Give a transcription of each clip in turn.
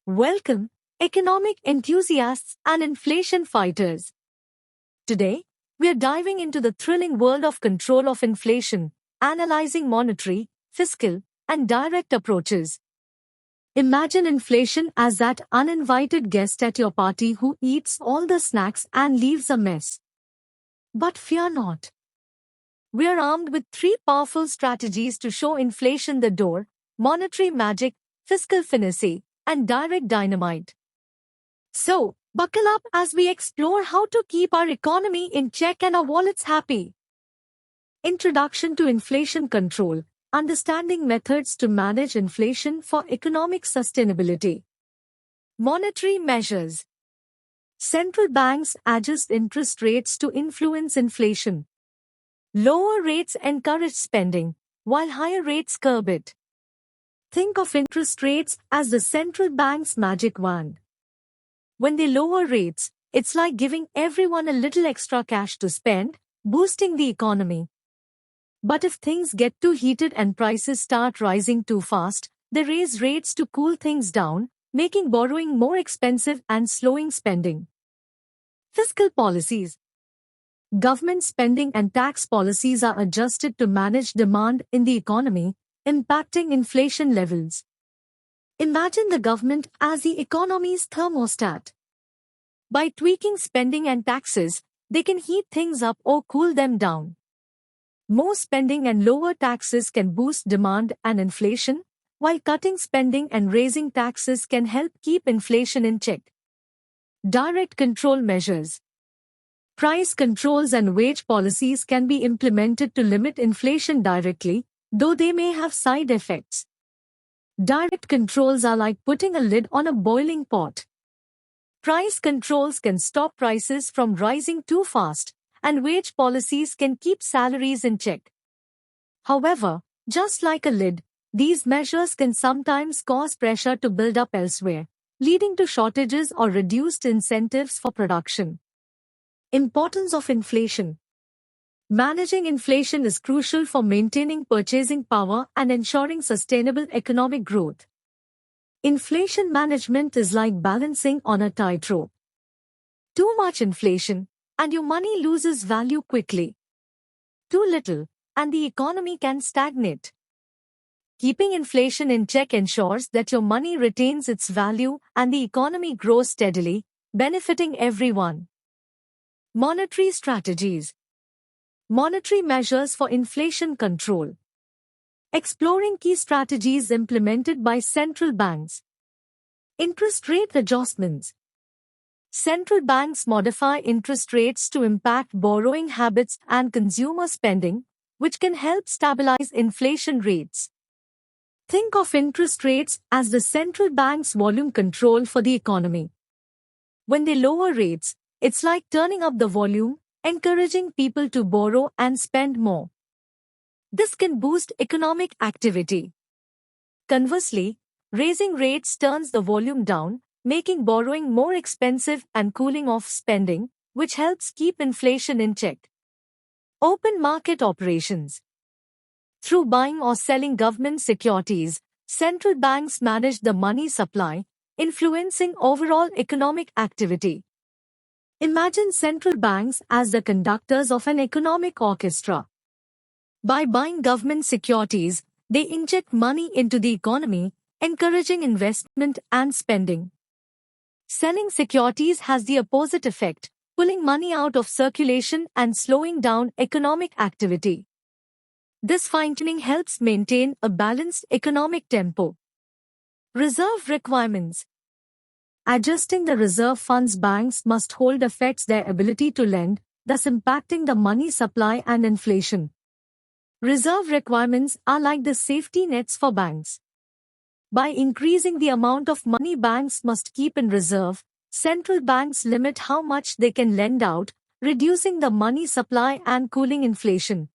Welcome, economic enthusiasts and inflation fighters. Today, we are diving into the thrilling world of control of inflation, analyzing monetary, fiscal, and direct approaches. Imagine inflation as that uninvited guest at your party who eats all the snacks and leaves a mess. But fear not. We are armed with three powerful strategies to show inflation the door: monetary magic, fiscal finesse, and direct dynamite. So, buckle up as we explore how to keep our economy in check and our wallets happy. Introduction to Inflation Control: Understanding methods to manage inflation for economic sustainability. Monetary measures. Central banks adjust interest rates to influence inflation. Lower rates encourage spending, while higher rates curb it. Think of interest rates as the central bank's magic wand. When they lower rates, it's like giving everyone a little extra cash to spend, boosting the economy. But if things get too heated and prices start rising too fast, they raise rates to cool things down, making borrowing more expensive and slowing spending. Fiscal policies. Government spending and tax policies are adjusted to manage demand in the economy, impacting inflation levels. Imagine the government as the economy's thermostat. By tweaking spending and taxes, they can heat things up or cool them down. More spending and lower taxes can boost demand and inflation, while cutting spending and raising taxes can help keep inflation in check. Direct control measures. Price controls and wage policies can be implemented to limit inflation directly, though they may have side effects. Direct controls are like putting a lid on a boiling pot. Price controls can stop prices from rising too fast, and wage policies can keep salaries in check. However, just like a lid, these measures can sometimes cause pressure to build up elsewhere, leading to shortages or reduced incentives for production. Importance of inflation. Managing inflation is crucial for maintaining purchasing power and ensuring sustainable economic growth. Inflation management is like balancing on a tightrope. Too much inflation, and your money loses value quickly. Too little, and the economy can stagnate. Keeping inflation in check ensures that your money retains its value and the economy grows steadily, benefiting everyone. Monetary strategies. Monetary measures for inflation control. Exploring key strategies implemented by central banks. Interest rate adjustments. Central banks modify interest rates to impact borrowing habits and consumer spending, which can help stabilize inflation rates. Think of interest rates as the central bank's volume control for the economy. When they lower rates, it's like turning up the volume, encouraging people to borrow and spend more. This can boost economic activity. Conversely, raising rates turns the volume down, making borrowing more expensive and cooling off spending, which helps keep inflation in check. Open market operations. Through buying or selling government securities, central banks manage the money supply, influencing overall economic activity. Imagine central banks as the conductors of an economic orchestra. By buying government securities, they inject money into the economy, encouraging investment and spending. Selling securities has the opposite effect, pulling money out of circulation and slowing down economic activity. This fine-tuning helps maintain a balanced economic tempo. Reserve requirements. Adjusting the reserve funds banks must hold affects their ability to lend, thus impacting the money supply and inflation. Reserve requirements are like the safety nets for banks. By increasing the amount of money banks must keep in reserve, central banks limit how much they can lend out, reducing the money supply and cooling inflation.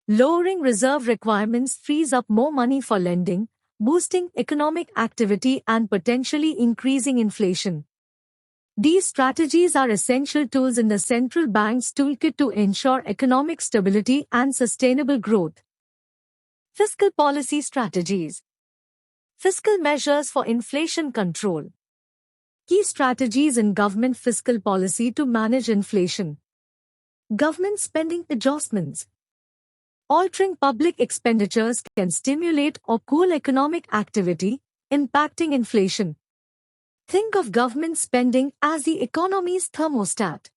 Lowering reserve requirements frees up more money for lending, boosting economic activity and potentially increasing inflation. These strategies are essential tools in the central bank's toolkit to ensure economic stability and sustainable growth. Fiscal policy strategies. Fiscal measures for inflation control. Key strategies in government fiscal policy to manage inflation. Government spending adjustments. Altering public expenditures can stimulate or cool economic activity, impacting inflation. Think of government spending as the economy's thermostat.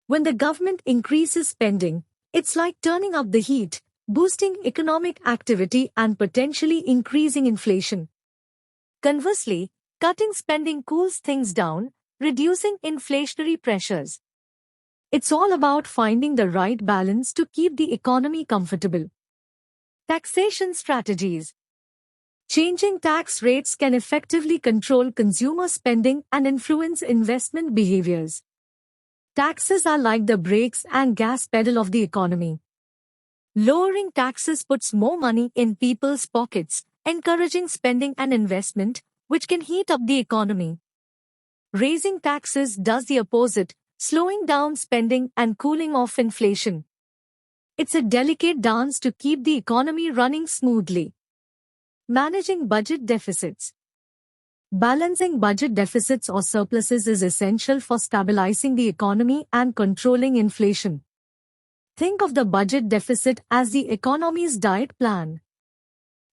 When the government increases spending, it's like turning up the heat, boosting economic activity and potentially increasing inflation. Conversely, cutting spending cools things down, reducing inflationary pressures. It's all about finding the right balance to keep the economy comfortable. Taxation strategies. Changing tax rates can effectively control consumer spending and influence investment behaviors. Taxes are like the brakes and gas pedal of the economy. Lowering taxes puts more money in people's pockets, encouraging spending and investment, which can heat up the economy. Raising taxes does the opposite, slowing down spending and cooling off inflation. It's a delicate dance to keep the economy running smoothly. Managing budget deficits. Balancing budget deficits or surpluses is essential for stabilizing the economy and controlling inflation. Think of the budget deficit as the economy's diet plan.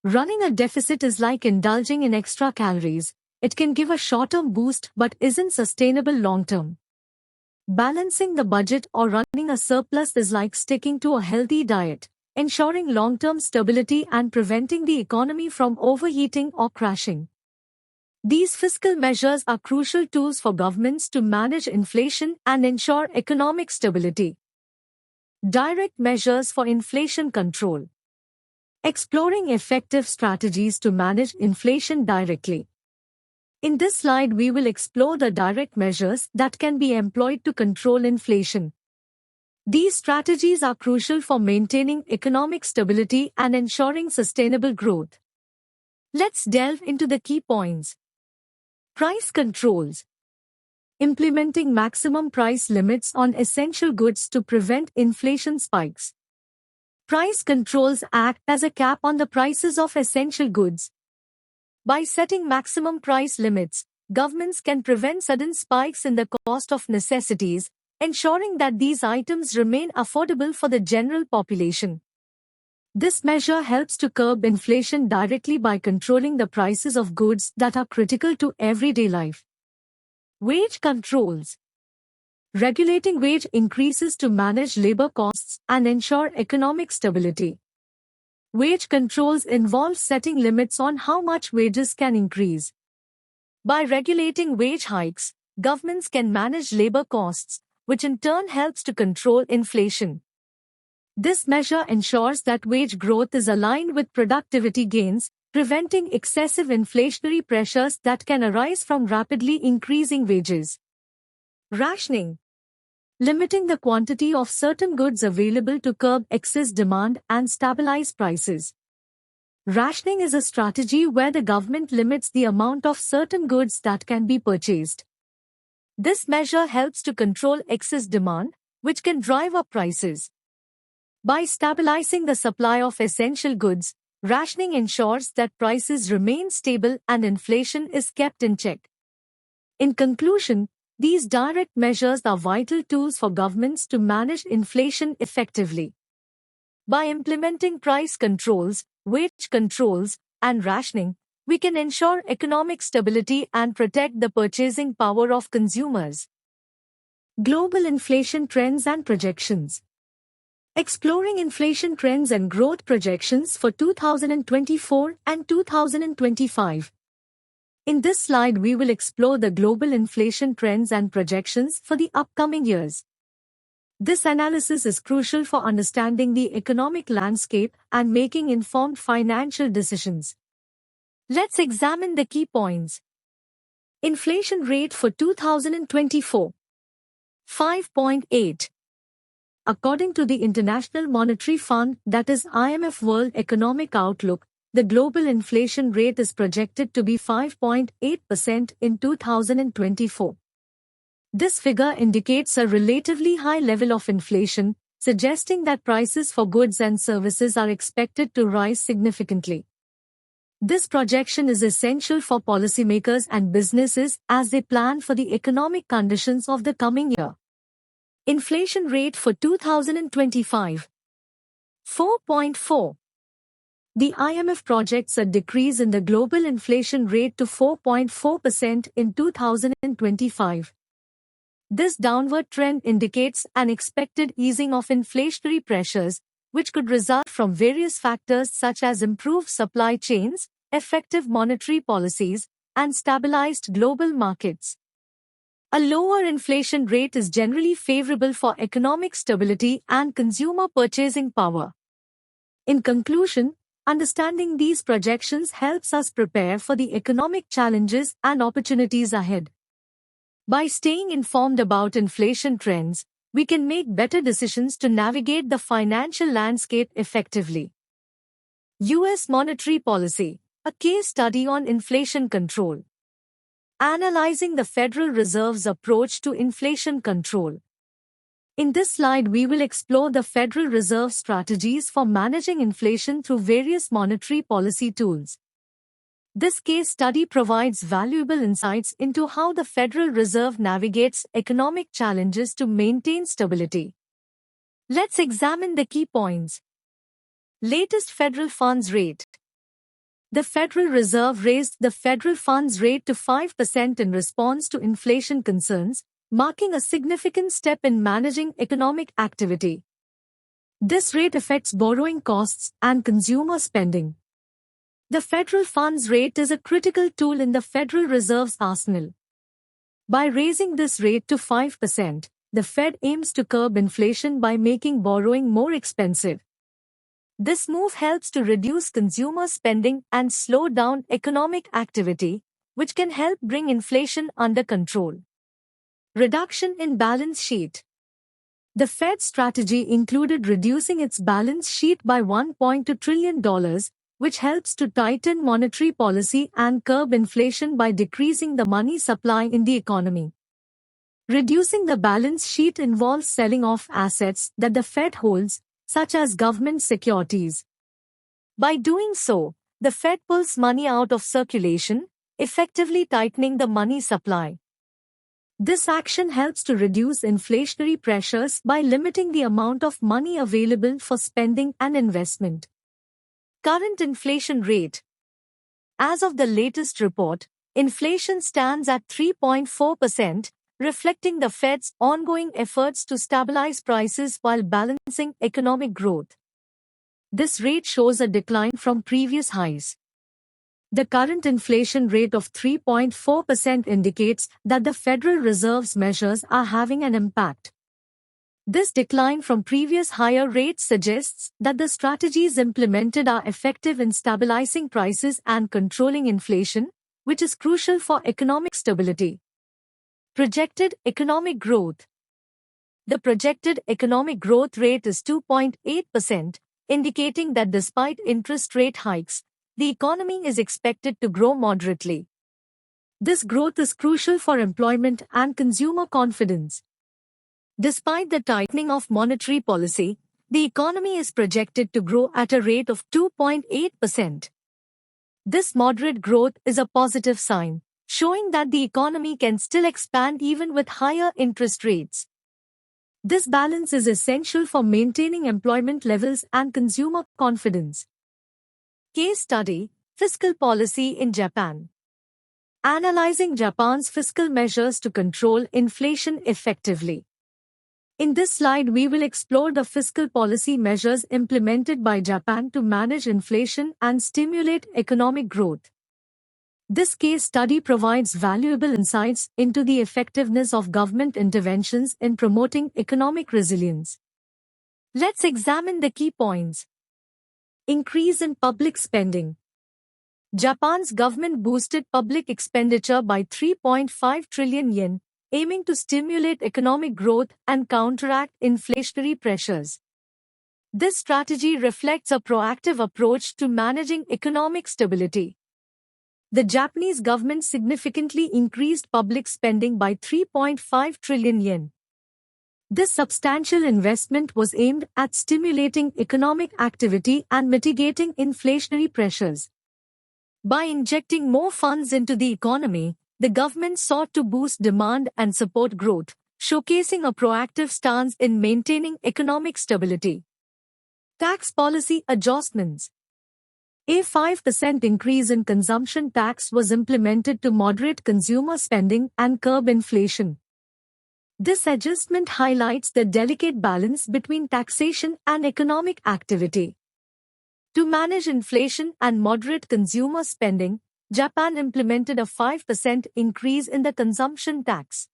Running a deficit is like indulging in extra calories. It can give a short-term boost but isn't sustainable long-term. Balancing the budget or running a surplus is like sticking to a healthy diet, ensuring long-term stability and preventing the economy from overheating or crashing. These fiscal measures are crucial tools for governments to manage inflation and ensure economic stability. Direct measures for inflation control. Exploring effective strategies to manage inflation directly. In this slide, we will explore the direct measures that can be employed to control inflation. These strategies are crucial for maintaining economic stability and ensuring sustainable growth. Let's delve into the key points. Price controls. Implementing maximum price limits on essential goods to prevent inflation spikes. Price controls act as a cap on the prices of essential goods. By setting maximum price limits, governments can prevent sudden spikes in the cost of necessities, ensuring that these items remain affordable for the general population. This measure helps to curb inflation directly by controlling the prices of goods that are critical to everyday life. Wage controls. Regulating wage increases to manage labor costs and ensure economic stability. Wage controls involve setting limits on how much wages can increase. By regulating wage hikes, governments can manage labor costs, which in turn helps to control inflation. This measure ensures that wage growth is aligned with productivity gains, preventing excessive inflationary pressures that can arise from rapidly increasing wages. Rationing. Limiting the quantity of certain goods available to curb excess demand and stabilize prices. Rationing is a strategy where the government limits the amount of certain goods that can be purchased. This measure helps to control excess demand, which can drive up prices. By stabilizing the supply of essential goods, rationing ensures that prices remain stable and inflation is kept in check. In conclusion, these direct measures are vital tools for governments to manage inflation effectively. By implementing price controls, wage controls, and rationing, we can ensure economic stability and protect the purchasing power of consumers. Global inflation trends and projections. Exploring inflation trends and growth projections for 2024 and 2025. In this slide, we will explore the global inflation trends and projections for the upcoming years. This analysis is crucial for understanding the economic landscape and making informed financial decisions. Let's examine the key points. Inflation rate for 2024. 5.8. According to the International Monetary Fund, that is IMF World Economic Outlook, the global inflation rate is projected to be 5.8% in 2024. This figure indicates a relatively high level of inflation, suggesting that prices for goods and services are expected to rise significantly. This projection is essential for policymakers and businesses as they plan for the economic conditions of the coming year. Inflation rate for 2025. 4.4. The IMF projects a decrease in the global inflation rate to 4.4% in 2025. This downward trend indicates an expected easing of inflationary pressures, which could result from various factors such as improved supply chains, effective monetary policies, and stabilized global markets. A lower inflation rate is generally favorable for economic stability and consumer purchasing power. In conclusion, understanding these projections helps us prepare for the economic challenges and opportunities ahead. By staying informed about inflation trends, we can make better decisions to navigate the financial landscape effectively. U.S. monetary policy, a case study on inflation control. Analyzing the Federal Reserve's approach to inflation control. In this slide, we will explore the Federal Reserve strategies for managing inflation through various monetary policy tools. This case study provides valuable insights into how the Federal Reserve navigates economic challenges to maintain stability. Let's examine the key points. Latest federal funds rate. The Federal Reserve raised the federal funds rate to 5% in response to inflation concerns, marking a significant step in managing economic activity. This rate affects borrowing costs and consumer spending. The federal funds rate is a critical tool in the Federal Reserve's arsenal. By raising this rate to 5%, the Fed aims to curb inflation by making borrowing more expensive. This move helps to reduce consumer spending and slow down economic activity, which can help bring inflation under control. Reduction in balance sheet. The Fed's strategy included reducing its balance sheet by $1.2 trillion, which helps to tighten monetary policy and curb inflation by decreasing the money supply in the economy. Reducing the balance sheet involves selling off assets that the Fed holds, such as government securities. By doing so, the Fed pulls money out of circulation, effectively tightening the money supply. This action helps to reduce inflationary pressures by limiting the amount of money available for spending and investment. Current inflation rate. As of the latest report, inflation stands at 3.4%, reflecting the Fed's ongoing efforts to stabilize prices while balancing economic growth. This rate shows a decline from previous highs. The current inflation rate of 3.4% indicates that the Federal Reserve's measures are having an impact. This decline from previous higher rates suggests that the strategies implemented are effective in stabilizing prices and controlling inflation, which is crucial for economic stability. Projected economic growth. The projected economic growth rate is 2.8%, indicating that despite interest rate hikes, the economy is expected to grow moderately. This growth is crucial for employment and consumer confidence. Despite the tightening of monetary policy, the economy is projected to grow at a rate of 2.8%. This moderate growth is a positive sign, showing that the economy can still expand even with higher interest rates. This balance is essential for maintaining employment levels and consumer confidence. Case study: Fiscal policy in Japan. Analyzing Japan's fiscal measures to control inflation effectively. In this slide, we will explore the fiscal policy measures implemented by Japan to manage inflation and stimulate economic growth. This case study provides valuable insights into the effectiveness of government interventions in promoting economic resilience. Let's examine the key points. Increase in public spending. Japan's government boosted public expenditure by 3.5 trillion yen, aiming to stimulate economic growth and counteract inflationary pressures. This strategy reflects a proactive approach to managing economic stability. The Japanese government significantly increased public spending by 3.5 trillion yen. This substantial investment was aimed at stimulating economic activity and mitigating inflationary pressures. By injecting more funds into the economy, the government sought to boost demand and support growth, showcasing a proactive stance in maintaining economic stability. Tax policy adjustments. A 5% increase in consumption tax was implemented to moderate consumer spending and curb inflation. This adjustment highlights the delicate balance between taxation and economic activity. To manage inflation and moderate consumer spending, Japan implemented a 5% increase in the consumption tax.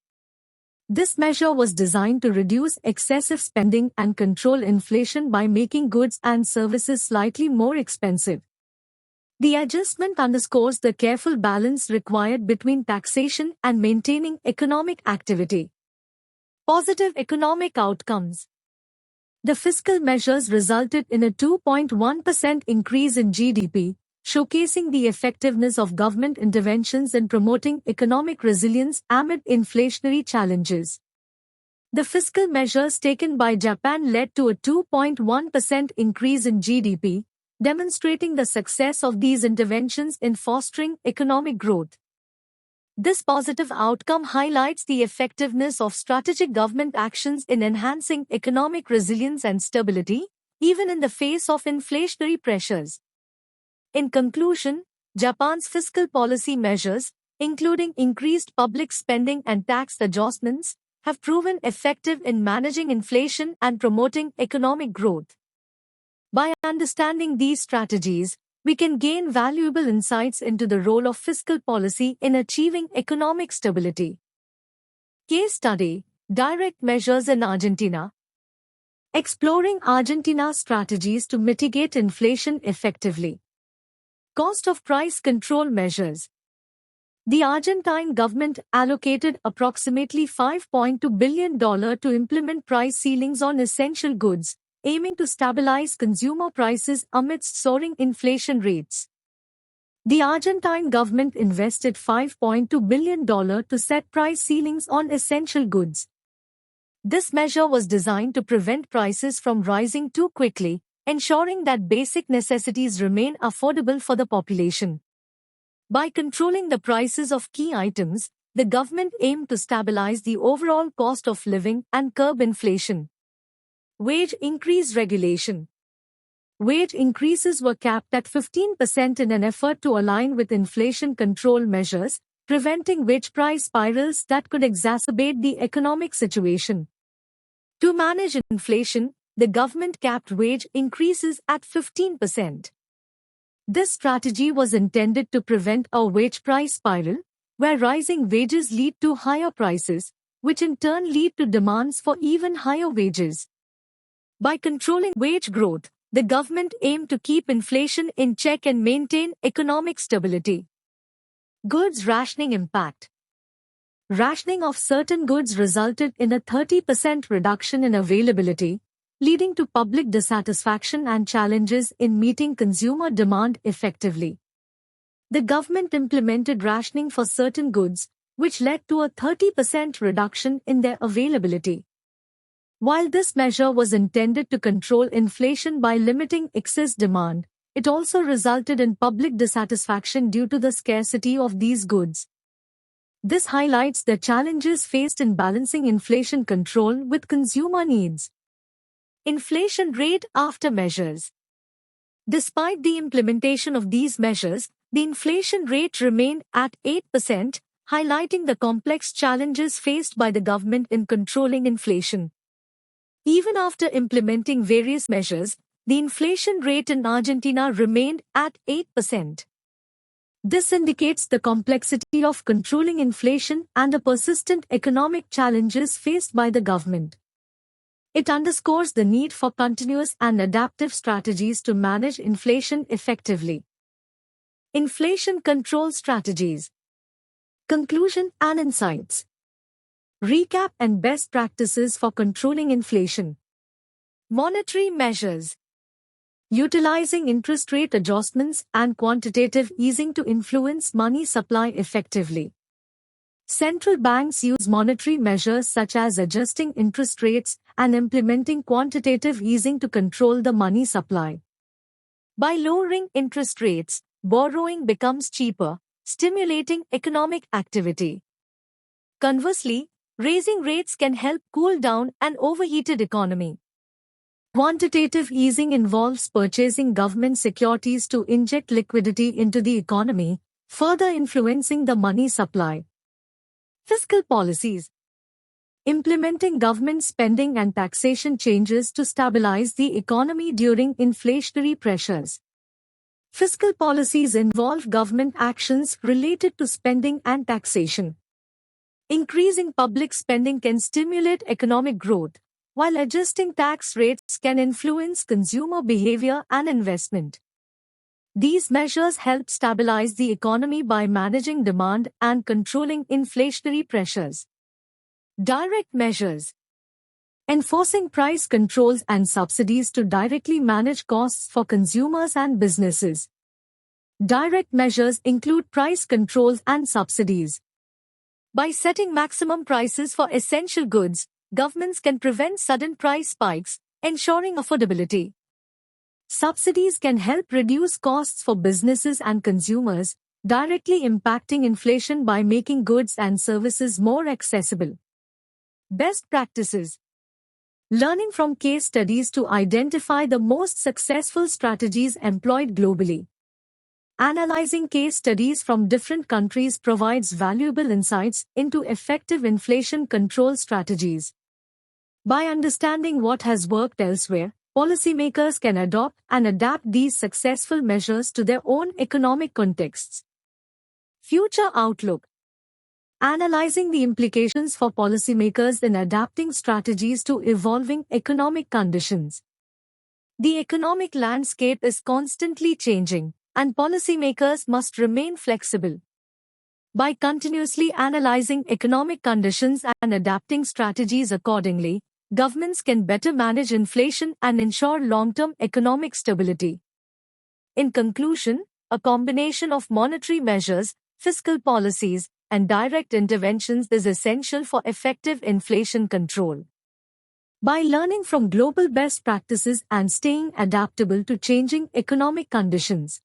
This measure was designed to reduce excessive spending and control inflation by making goods and services slightly more expensive. The adjustment underscores the careful balance required between taxation and maintaining economic activity. Positive economic outcomes. The fiscal measures resulted in a 2.1% increase in GDP, showcasing the effectiveness of government interventions in promoting economic resilience amid inflationary challenges. The fiscal measures taken by Japan led to a 2.1% increase in GDP, demonstrating the success of these interventions in fostering economic growth. This positive outcome highlights the effectiveness of strategic government actions in enhancing economic resilience and stability, even in the face of inflationary pressures. In conclusion, Japan's fiscal policy measures, including increased public spending and tax adjustments, have proven effective in managing inflation and promoting economic growth. By understanding these strategies, we can gain valuable insights into the role of fiscal policy in achieving economic stability. Case study: Direct measures in Argentina. Exploring Argentina's strategies to mitigate inflation effectively. Cost of price control measures. The Argentine government allocated approximately $5.2 billion to implement price ceilings on essential goods, aiming to stabilize consumer prices amidst soaring inflation rates. The Argentine government invested $5.2 billion to set price ceilings on essential goods. This measure was designed to prevent prices from rising too quickly, ensuring that basic necessities remain affordable for the population. By controlling the prices of key items, the government aimed to stabilize the overall cost of living and curb inflation. Wage increase regulation. Wage increases were capped at 15% in an effort to align with inflation control measures, preventing wage price spirals that could exacerbate the economic situation. To manage inflation, the government capped wage increases at 15%. This strategy was intended to prevent a wage price spiral, where rising wages lead to higher prices, which in turn lead to demands for even higher wages. By controlling wage growth, the government aimed to keep inflation in check and maintain economic stability. Goods rationing impact. Rationing of certain goods resulted in a 30% reduction in availability, leading to public dissatisfaction and challenges in meeting consumer demand effectively. The government implemented rationing for certain goods, which led to a 30% reduction in their availability. While this measure was intended to control inflation by limiting excess demand, it also resulted in public dissatisfaction due to the scarcity of these goods. This highlights the challenges faced in balancing inflation control with consumer needs. Inflation rate after measures. Despite the implementation of these measures, the inflation rate remained at 8%, highlighting the complex challenges faced by the government in controlling inflation. Even after implementing various measures, the inflation rate in Argentina remained at 8%. This indicates the complexity of controlling inflation and the persistent economic challenges faced by the government. It underscores the need for continuous and adaptive strategies to manage inflation effectively. Inflation control strategies. Conclusion and insights. Recap and best practices for controlling inflation. Monetary measures. Utilizing interest rate adjustments and quantitative easing to influence money supply effectively. Central banks use monetary measures such as adjusting interest rates and implementing quantitative easing to control the money supply. By lowering interest rates, borrowing becomes cheaper, stimulating economic activity. Conversely, raising rates can help cool down an overheated economy. Quantitative easing involves purchasing government securities to inject liquidity into the economy, further influencing the money supply. Fiscal policies. Implementing government spending and taxation changes to stabilize the economy during inflationary pressures. Fiscal policies involve government actions related to spending and taxation. Increasing public spending can stimulate economic growth, while adjusting tax rates can influence consumer behavior and investment. These measures help stabilize the economy by managing demand and controlling inflationary pressures. Direct measures. Enforcing price controls and subsidies to directly manage costs for consumers and businesses. Direct measures include price controls and subsidies. By setting maximum prices for essential goods, governments can prevent sudden price spikes, ensuring affordability. Subsidies can help reduce costs for businesses and consumers, directly impacting inflation by making goods and services more accessible. Best practices. Learning from case studies to identify the most successful strategies employed globally. Analyzing case studies from different countries provides valuable insights into effective inflation control strategies. By understanding what has worked elsewhere, policymakers can adopt and adapt these successful measures to their own economic contexts. Future outlook. Analyzing the implications for policymakers in adapting strategies to evolving economic conditions. The economic landscape is constantly changing, and policymakers must remain flexible. By continuously analyzing economic conditions and adapting strategies accordingly, governments can better manage inflation and ensure long-term economic stability. In conclusion, a combination of monetary measures, fiscal policies, and direct interventions is essential for effective inflation control. By learning from global best practices and staying adaptable to changing economic conditions,